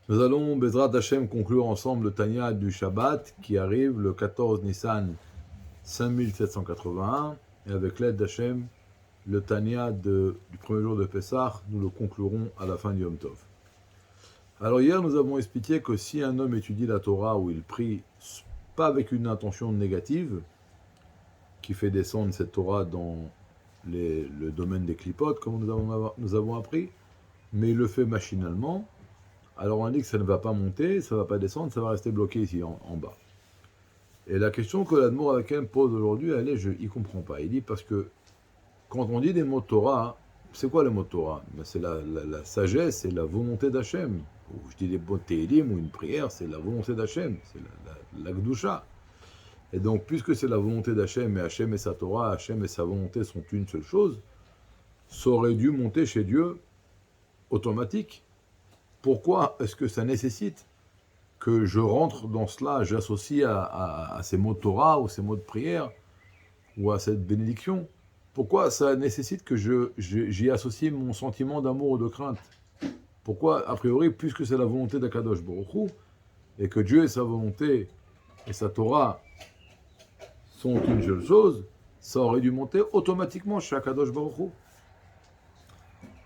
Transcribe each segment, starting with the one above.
Nous allons, Bezrat Hashem, conclure ensemble le Tanya du Shabbat qui arrive le 14 Nissan 5781. Et avec l'aide d'Hachem, le Tanya du premier jour de Pessah, nous le conclurons à la fin du Yom Tov. Alors hier, nous avons expliqué que si un homme étudie la Torah ou il prie, pas avec une intention négative, qui fait descendre cette Torah dans le domaine des clipotes, comme nous avons appris, mais il le fait machinalement, alors on dit que ça ne va pas monter, ça ne va pas descendre, ça va rester bloqué ici en bas. Et la question que l'Admour Hakem pose aujourd'hui, il ne comprend pas. Il dit parce que quand on dit des mots de Torah, c'est quoi les mots de Torah? C'est la sagesse, c'est la volonté d'Hachem. Ou je dis des mots de Télim ou une prière, c'est la volonté d'Hachem, c'est la Gdusha. Et donc, puisque c'est la volonté d'Hachem, et Hachem et sa Torah, Hachem et sa volonté sont une seule chose, ça aurait dû monter chez Dieu automatique. Pourquoi est-ce que ça nécessite que je rentre dans cela, j'associe à ces mots de Torah ou ces mots de prière ou à cette bénédiction? Pourquoi ça nécessite que j'y associe mon sentiment d'amour ou de crainte? Pourquoi, a priori, puisque c'est la volonté d'Akadosh Baruch Hu, et que Dieu et sa volonté et sa Torah sont une seule chose, ça aurait dû monter automatiquement chez Akadosh Baruch Hu.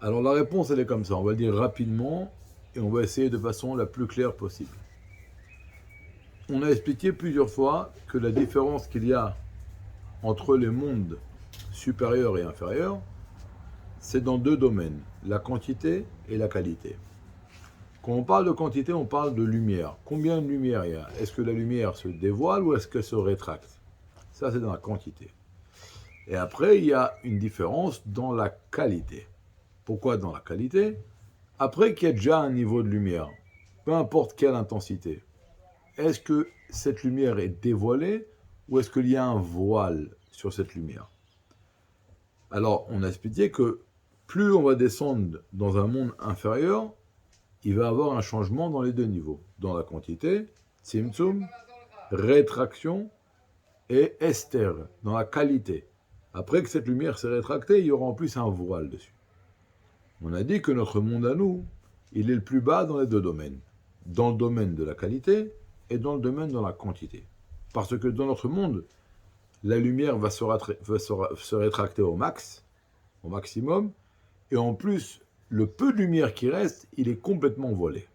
Alors la réponse, elle est comme ça, on va le dire rapidement, et on va essayer de façon la plus claire possible. On a expliqué plusieurs fois que la différence qu'il y a entre les mondes supérieurs et inférieurs, c'est dans deux domaines, la quantité et la qualité. Quand on parle de quantité, on parle de lumière. Combien de lumière il y a? Est-ce que la lumière se dévoile ou est-ce qu'elle se rétracte? Ça, c'est dans la quantité. Et après, il y a une différence dans la qualité. Pourquoi dans la qualité? Après qu'il y ait déjà un niveau de lumière, peu importe quelle intensité, est-ce que cette lumière est dévoilée ou est-ce qu'il y a un voile sur cette lumière? Alors, on a expliqué que plus on va descendre dans un monde inférieur, il va y avoir un changement dans les deux niveaux. Dans la quantité, tzimtzum, rétraction, et ester, dans la qualité. Après que cette lumière s'est rétractée, il y aura en plus un voile dessus. On a dit que notre monde à nous, il est le plus bas dans les deux domaines. Dans le domaine de la qualité et dans le domaine de la quantité. Parce que dans notre monde, la lumière va se rétracter au maximum, et en plus, le peu de lumière qui reste, il est complètement voilé.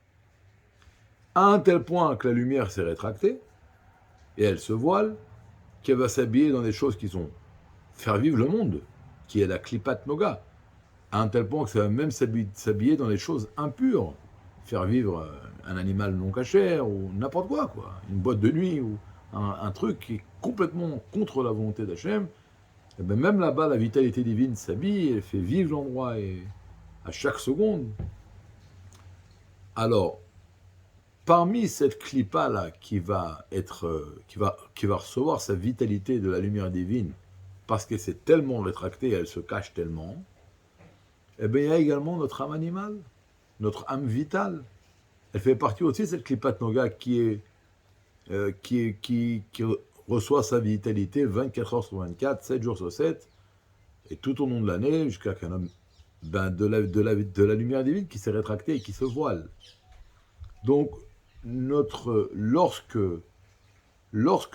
À un tel point que la lumière s'est rétractée, et elle se voile, qu'elle va s'habiller dans des choses qui sont faire vivre le monde, qui est la klipat noga, à un tel point que ça va même s'habiller dans des choses impures, faire vivre un animal non cachère ou n'importe quoi, une boîte de nuit ou un truc qui est complètement contre la volonté d'Hachem. Et bien même là-bas, la vitalité divine s'habille, elle fait vivre l'endroit et à chaque seconde. Alors, parmi cette clipa là qui va recevoir sa vitalité de la lumière divine, parce qu'elle s'est tellement rétractée, elle se cache tellement, eh bien il y a également notre âme animale, notre âme vitale. Elle fait partie aussi de cette klipat noga qui reçoit sa vitalité 24 heures sur 24, 7 jours sur 7, et tout au long de l'année, jusqu'à qu'un homme, de la lumière divine qui s'est rétractée et qui se voile. Donc, lorsque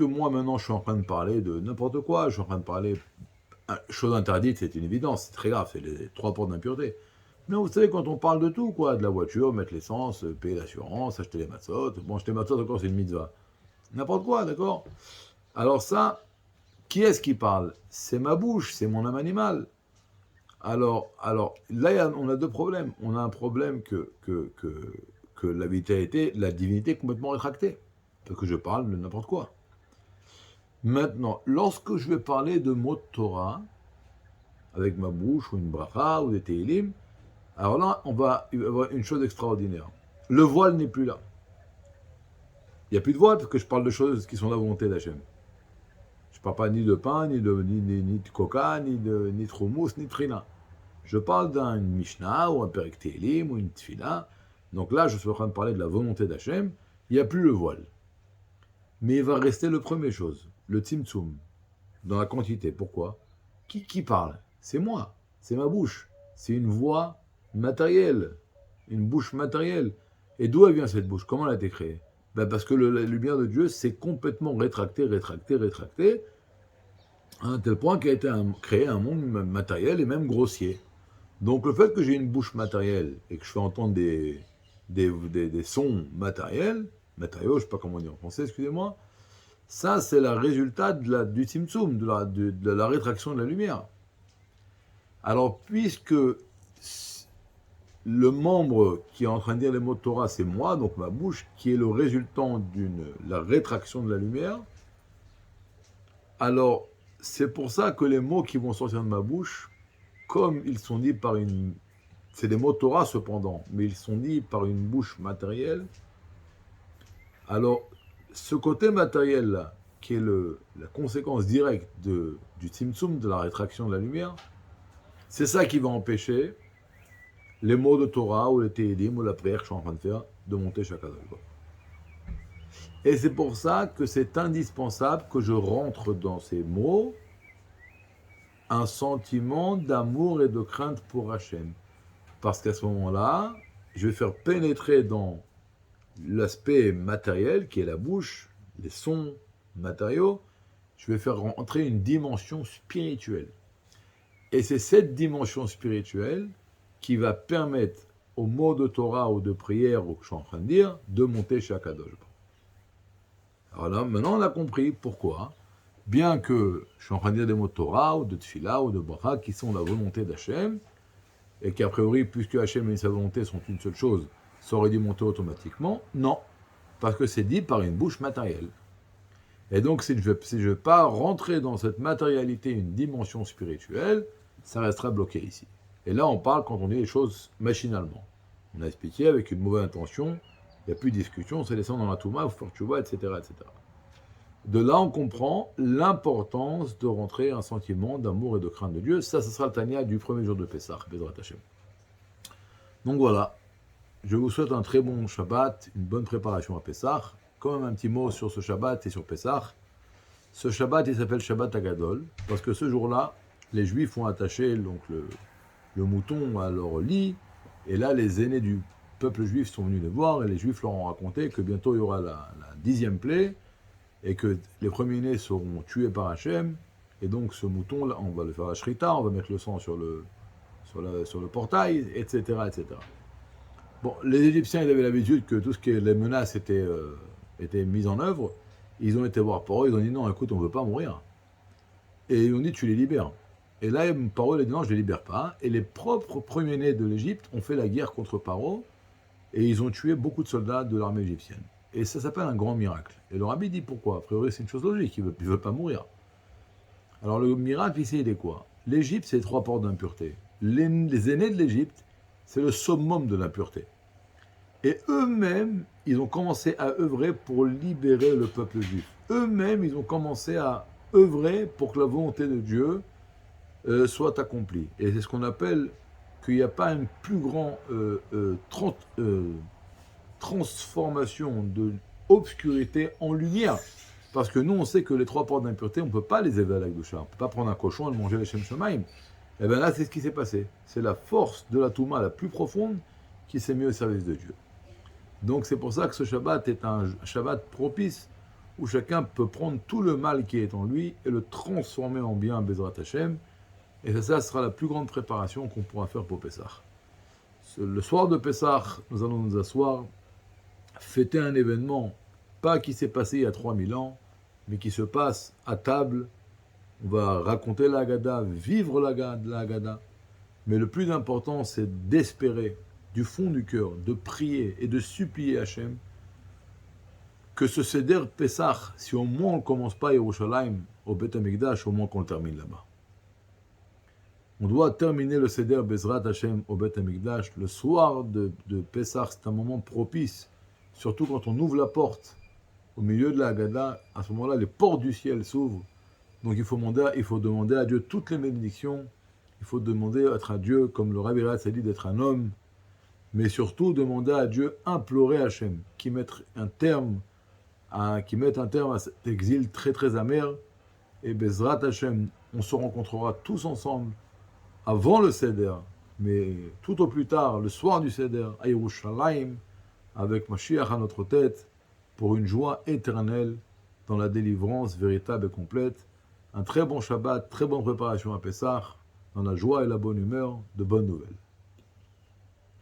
moi maintenant je suis en train de parler de n'importe quoi, je suis en train de parler, chose interdite, c'est une évidence, c'est très grave, c'est les 3 portes d'impureté. Mais vous savez, quand on parle de tout, de la voiture, mettre l'essence, payer l'assurance, acheter les matzot, bon, acheter les matzot encore c'est une mitzvah. N'importe quoi, d'accord? Alors ça, qui est-ce qui parle? C'est ma bouche, c'est mon âme animale. Alors là, on a deux problèmes. On a un problème que la divinité est complètement rétractée. Parce que je parle de n'importe quoi. Maintenant, lorsque je vais parler de mots de Torah, avec ma bouche, ou une bracha, ou des télim, alors là, il va y avoir une chose extraordinaire. Le voile n'est plus là. Il n'y a plus de voile parce que je parle de choses qui sont la volonté d'Hachem. Je ne parle pas ni de pain, ni de coca, ni de hummus, ni de trina. Je parle d'une Mishnah, ou un Perek Télim, ou une Tfila. Donc là, je suis en train de parler de la volonté d'Hachem. Il n'y a plus le voile. Mais il va rester le premier chose, le tzimtzum, dans la quantité. Pourquoi? Qui parle? C'est moi, c'est ma bouche. C'est une voix matérielle, une bouche matérielle. Et d'où elle vient cette bouche? Comment elle a été créée? Ben parce que la lumière de Dieu s'est complètement rétractée, à un tel point qu'il a été créé un monde matériel et même grossier. Donc le fait que j'ai une bouche matérielle et que je fais entendre des sons matériaux, je ne sais pas comment dire en français, excusez-moi, ça c'est le résultat du Tzimtzum, de la rétraction de la lumière. Alors puisque le membre qui est en train de dire les mots de Torah, c'est moi, donc ma bouche, qui est le résultant de la rétraction de la lumière, alors c'est pour ça que les mots qui vont sortir de ma bouche, comme ils sont dits par une... C'est des mots de Torah cependant, mais ils sont dits par une bouche matérielle. Alors, ce côté matériel-là, qui est la conséquence directe du Tzimtzum, de la rétraction de la lumière, c'est ça qui va empêcher les mots de Torah ou les Tehilim ou la prière que je suis en train de faire de monter chaque année. Et c'est pour ça que c'est indispensable que je rentre dans ces mots un sentiment d'amour et de crainte pour Hachem. Parce qu'à ce moment-là, je vais faire pénétrer dans l'aspect matériel, qui est la bouche, les sons matériaux, je vais faire rentrer une dimension spirituelle. Et c'est cette dimension spirituelle qui va permettre aux mots de Torah ou de prière, ou que je suis en train de dire, de monter chez Akadosh. Alors là, maintenant on a compris pourquoi, bien que je suis en train de dire des mots de Torah, ou de Tfila, ou de Bracha, qui sont la volonté d'Hachem, et qu'a priori, puisque Hachem et sa volonté sont une seule chose, ça aurait dû monter automatiquement. Non, parce que c'est dit par une bouche matérielle. Et donc, si je ne vais pas rentrer dans cette matérialité, une dimension spirituelle, ça restera bloqué ici. Et là, on parle quand on dit les choses machinalement. On a expliqué avec une mauvaise intention, il n'y a plus de discussion, c'est descendre dans la Touma, il faut faire tchouva, etc., etc. De là, on comprend l'importance de rentrer un sentiment d'amour et de crainte de Dieu. Ça, ce sera le Tania du premier jour de Pessah, Bezrat Hashem. Donc voilà, je vous souhaite un très bon Shabbat, une bonne préparation à Pessah. Quand même un petit mot sur ce Shabbat et sur Pessah. Ce Shabbat, il s'appelle Shabbat Agadol, parce que ce jour-là, les Juifs ont attaché donc, le mouton à leur lit, et là, les aînés du peuple juif sont venus les voir, et les Juifs leur ont raconté que bientôt il y aura la 10e plaie, et que les premiers-nés seront tués par Hachem, et donc ce mouton-là, on va le faire à Shrita, on va mettre le sang sur le portail, etc., etc. Bon, les Égyptiens, ils avaient l'habitude que tout ce qui est les menaces étaient mises en œuvre. Ils ont été voir Paro, ils ont dit non, écoute, on ne veut pas mourir. Et ils ont dit tu les libères. Et là, Paro, il a dit non, je ne les libère pas. Et les propres premiers-nés de l'Égypte ont fait la guerre contre Paro, et ils ont tué beaucoup de soldats de l'armée égyptienne. Et ça s'appelle un grand miracle. Et le rabbi dit pourquoi? A priori, c'est une chose logique, il ne veut pas mourir. Alors le miracle ici, il est quoi? L'Égypte, c'est 3 portes d'impureté. Les aînés de l'Égypte, c'est le summum de l'impureté. Et eux-mêmes, ils ont commencé à œuvrer pour libérer le peuple juif. Eux-mêmes, ils ont commencé à œuvrer pour que la volonté de Dieu soit accomplie. Et c'est ce qu'on appelle qu'il n'y a pas une plus grande transformation de obscurité en lumière. Parce que nous, on sait que les 3 portes d'impureté, on ne peut pas les élever à la Gdusha. On ne peut pas prendre un cochon et le manger les Shem Shemaim. Et bien là, c'est ce qui s'est passé. C'est la force de la Touma la plus profonde qui s'est mise au service de Dieu. Donc c'est pour ça que ce Shabbat est un Shabbat propice où chacun peut prendre tout le mal qui est en lui et le transformer en bien, Bezrat Hashem. Et ça sera la plus grande préparation qu'on pourra faire pour Pessah. Le soir de Pessah, nous allons nous asseoir, fêter un événement, pas qui s'est passé il y a 3000 ans, mais qui se passe à table. On va raconter la Haggadah, vivre la Haggadah. Mais le plus important, c'est d'espérer du fond du cœur, de prier et de supplier Hachem que ce Seder Pessah, si au moins on ne commence pas à Yerushalayim, au Beth Amikdash, au moins qu'on le termine là-bas. On doit terminer le Seder Bezrat Hachem au Beth Amikdash. Le soir de Pessah, c'est un moment propice, surtout quand on ouvre la porte au milieu de la Haggadah. À ce moment-là, les portes du ciel s'ouvrent. Donc il faut demander à Dieu toutes les bénédictions. Il faut demander à être un Dieu, comme le Rabbi Ratz a dit, d'être un homme. Mais surtout demander à Dieu, implorer Hachem, qui mette un terme à cet exil très très amer. Et Bezrat Hachem, on se rencontrera tous ensemble avant le Seder, mais tout au plus tard, le soir du Seder, à Yerushalayim, avec Mashiach à notre tête, pour une joie éternelle dans la délivrance véritable et complète. Un très bon Shabbat, très bonne préparation à Pessah, dans la joie et la bonne humeur, de bonnes nouvelles.